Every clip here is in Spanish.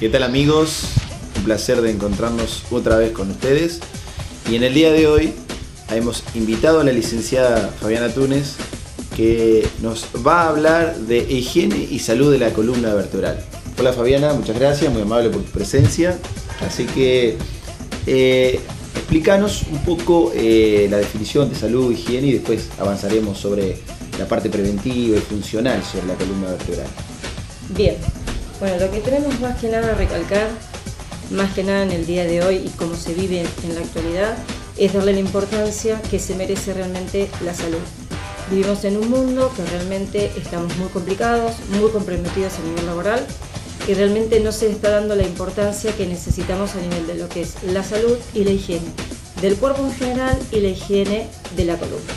¿Qué tal, amigos? Un placer de encontrarnos otra vez con ustedes. Y en el día de hoy hemos invitado a la licenciada Fabiana Túnez, que nos va a hablar de higiene y salud de la columna vertebral. Hola Fabiana, muchas gracias, muy amable por tu presencia. Así que explícanos un poco la definición de salud, higiene, y después avanzaremos sobre la parte preventiva y funcional sobre la columna vertebral. Bien, bueno, lo que tenemos más que nada a recalcar, más que nada en el día de hoy y cómo se vive en la actualidad, es darle la importancia que se merece realmente la salud. Vivimos en un mundo que realmente estamos muy complicados, muy comprometidos a nivel laboral, y realmente no se está dando la importancia que necesitamos a nivel de lo que es la salud y la higiene del cuerpo en general y la higiene de la columna.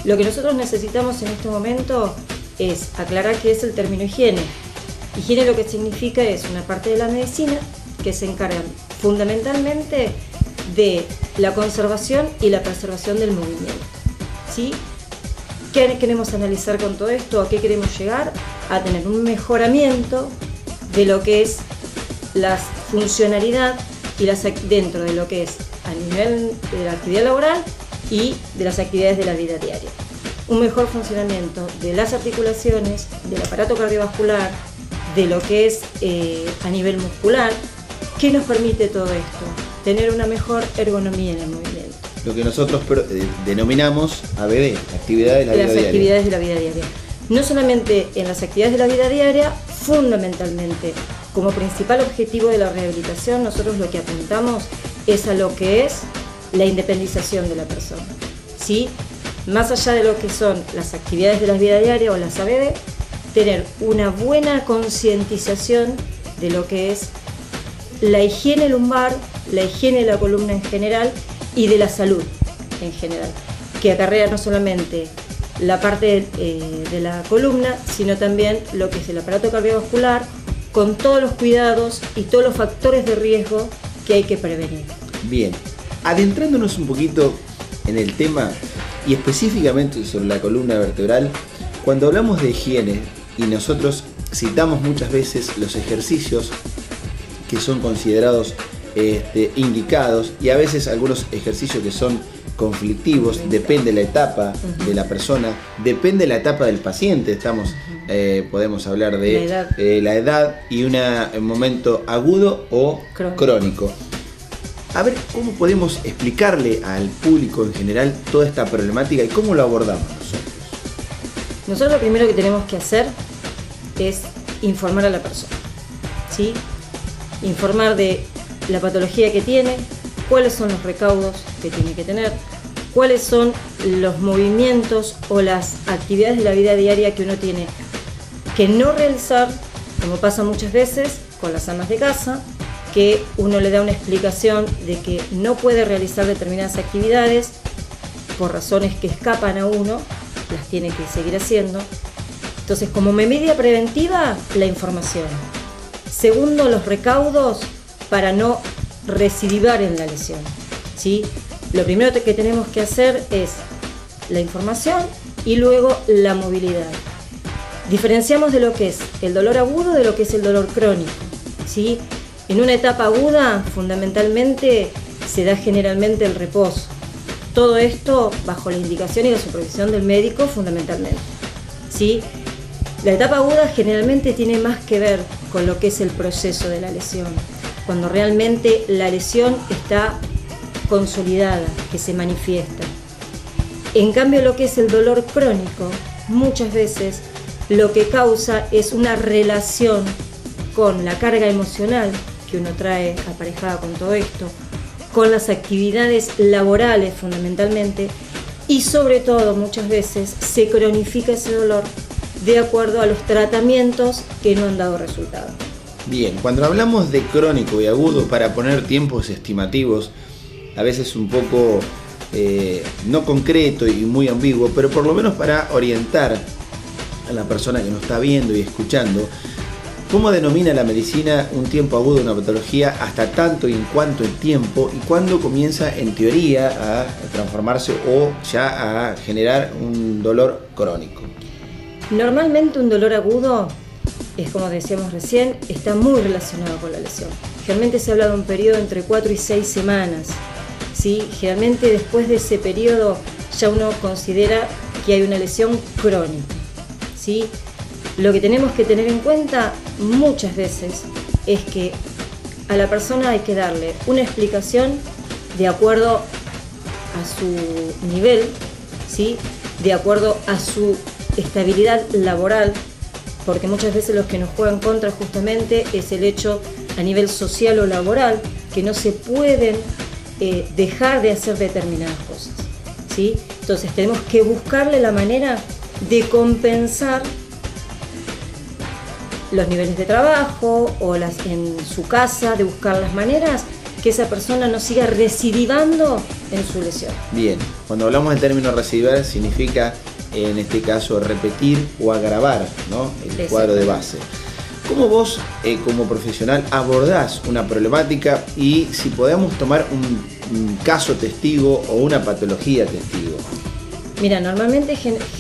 Lo que nosotros necesitamos en este momento es aclarar qué es el término higiene. Higiene lo que significa es una parte de la medicina que se encarga fundamentalmente de la conservación y la preservación del movimiento. ¿Sí? ¿Qué queremos analizar con todo esto? ¿A qué queremos llegar? A tener un mejoramiento de lo que es la funcionalidad y dentro de lo que es a nivel de la actividad laboral y de las actividades de la vida diaria. Un mejor funcionamiento de las articulaciones, del aparato cardiovascular, de lo que es a nivel muscular. ¿Qué nos permite todo esto? Tener una mejor ergonomía en el movimiento. Lo que nosotros denominamos ABD, actividades de la vida diaria. Las actividades de la vida diaria. No solamente en las actividades de la vida diaria, fundamentalmente, como principal objetivo de la rehabilitación, nosotros lo que apuntamos es a lo que es la independización de la persona. ¿Sí? Más allá de lo que son las actividades de la vida diaria o las ABD, tener una buena concientización de lo que es la higiene lumbar, la higiene de la columna en general y de la salud en general, que acarrea no solamente la parte de la columna, sino también lo que es el aparato cardiovascular, con todos los cuidados y todos los factores de riesgo que hay que prevenir. Bien, adentrándonos un poquito en el tema y específicamente sobre la columna vertebral, cuando hablamos de higiene y nosotros citamos muchas veces los ejercicios que son considerados indicados, y a veces algunos ejercicios que son conflictivos, depende de la etapa de la persona, depende de la etapa del paciente. Podemos hablar de la edad y un momento agudo o crónico. A ver, ¿cómo podemos explicarle al público en general toda esta problemática y cómo lo abordamos nosotros? Nosotros lo primero que tenemos que hacer es informar a la persona, ¿sí? Informar de la patología que tiene, cuáles son los recaudos que tiene que tener, cuáles son los movimientos o las actividades de la vida diaria que uno tiene que no realizar, como pasa muchas veces con las amas de casa, que uno le da una explicación de que no puede realizar determinadas actividades por razones que escapan a uno, las tiene que seguir haciendo. Entonces, como medida preventiva, la información. Segundo, los recaudos para no recidivar en la lesión, ¿sí? Lo primero que tenemos que hacer es la información y luego la movilidad. Diferenciamos de lo que es el dolor agudo de lo que es el dolor crónico, ¿sí? En una etapa aguda, fundamentalmente, se da generalmente el reposo. Todo esto bajo la indicación y la supervisión del médico, fundamentalmente, ¿sí? La etapa aguda generalmente tiene más que ver con lo que es el proceso de la lesión, cuando realmente la lesión está consolidada, que se manifiesta. En cambio, lo que es el dolor crónico, muchas veces lo que causa es una relación con la carga emocional que uno trae aparejada con todo esto, con las actividades laborales fundamentalmente, y sobre todo muchas veces se cronifica ese dolor de acuerdo a los tratamientos que no han dado resultado. Bien, cuando hablamos de crónico y agudo, para poner tiempos estimativos, a veces un poco no concreto y muy ambiguo, pero por lo menos para orientar a la persona que nos está viendo y escuchando, ¿cómo denomina la medicina un tiempo agudo de una patología hasta tanto y en cuánto el tiempo, y cuándo comienza en teoría a transformarse o ya a generar un dolor crónico? Normalmente un dolor agudo es como decíamos recién, está muy relacionado con la lesión. Generalmente se habla de un periodo entre 4 y 6 semanas, ¿sí? Generalmente después de ese periodo ya uno considera que hay una lesión crónica, ¿sí? Lo que tenemos que tener en cuenta muchas veces es que a la persona hay que darle una explicación de acuerdo a su nivel, ¿sí? De acuerdo a su estabilidad laboral, porque muchas veces los que nos juegan contra justamente es el hecho a nivel social o laboral, que no se pueden dejar de hacer determinadas cosas, ¿sí? Entonces tenemos que buscarle la manera de compensar los niveles de trabajo o en su casa, de buscar las maneras que esa persona no siga recidivando en su lesión. Bien, cuando hablamos del término recidivar significa en este caso repetir o agravar, ¿no?, el cuadro de base. ¿Cómo vos como profesional abordás una problemática y si podemos tomar un caso testigo o una patología testigo? Mira,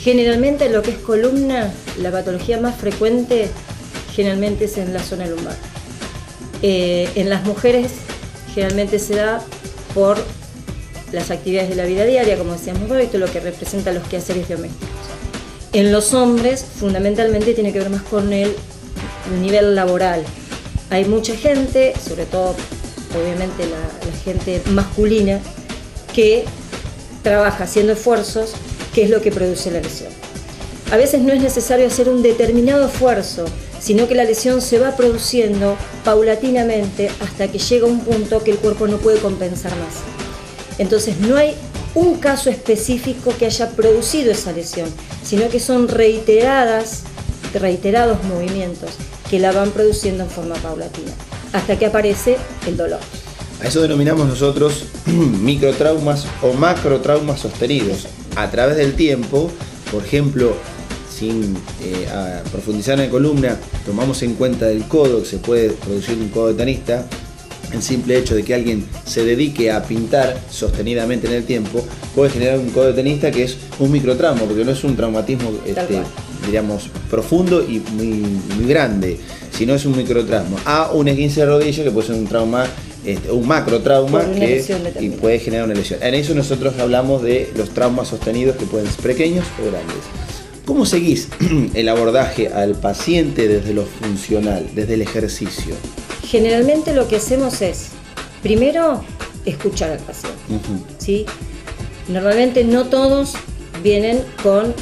generalmente lo que es columna, la patología más frecuente generalmente es en la zona lumbar. En las mujeres generalmente se da por las actividades de la vida diaria, como decíamos hoy, todo lo que representa los quehaceres domésticos. En los hombres, fundamentalmente, tiene que ver más con el nivel laboral. Hay mucha gente, sobre todo, obviamente, la gente masculina, que trabaja haciendo esfuerzos, que es lo que produce la lesión. A veces no es necesario hacer un determinado esfuerzo, sino que la lesión se va produciendo paulatinamente hasta que llega un punto que el cuerpo no puede compensar más. Entonces no hay un caso específico que haya producido esa lesión, sino que son reiterados movimientos que la van produciendo en forma paulatina, hasta que aparece el dolor. A eso denominamos nosotros microtraumas o macrotraumas sostenidos. A través del tiempo, por ejemplo, sin profundizar en la columna, tomamos en cuenta del codo, que se puede producir un codo de tenista. El simple hecho de que alguien se dedique a pintar sostenidamente en el tiempo puede generar un codo de tenista que es un microtrauma, porque no es un traumatismo diríamos profundo y muy grande, sino es un microtrauma. A un esguince de rodilla que puede ser un trauma, un macrotrauma y puede generar una lesión. En eso nosotros hablamos de los traumas sostenidos que pueden ser pequeños o grandes. ¿Cómo seguís el abordaje al paciente desde lo funcional, desde el ejercicio? Generalmente lo que hacemos es, primero, escuchar al paciente, ¿sí? Normalmente no todos vienen con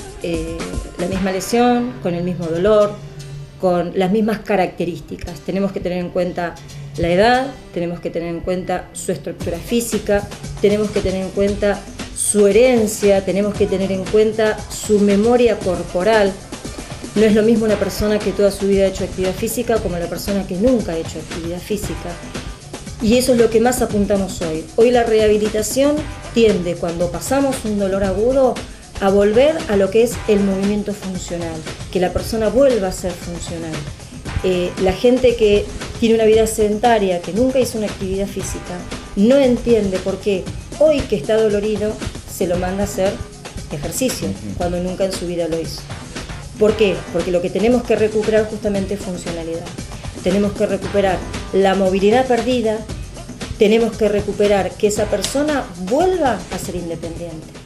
la misma lesión, con el mismo dolor, con las mismas características. Tenemos que tener en cuenta la edad, tenemos que tener en cuenta su estructura física, tenemos que tener en cuenta su herencia, tenemos que tener en cuenta su memoria corporal. No es lo mismo una persona que toda su vida ha hecho actividad física como la persona que nunca ha hecho actividad física. Y eso es lo que más apuntamos hoy. Hoy la rehabilitación tiende, cuando pasamos un dolor agudo, a volver a lo que es el movimiento funcional, que la persona vuelva a ser funcional. La gente que tiene una vida sedentaria, que nunca hizo una actividad física, no entiende por qué hoy que está dolorido se lo manda a hacer ejercicio, cuando nunca en su vida lo hizo. ¿Por qué? Porque lo que tenemos que recuperar justamente es funcionalidad. Tenemos que recuperar la movilidad perdida, tenemos que recuperar que esa persona vuelva a ser independiente.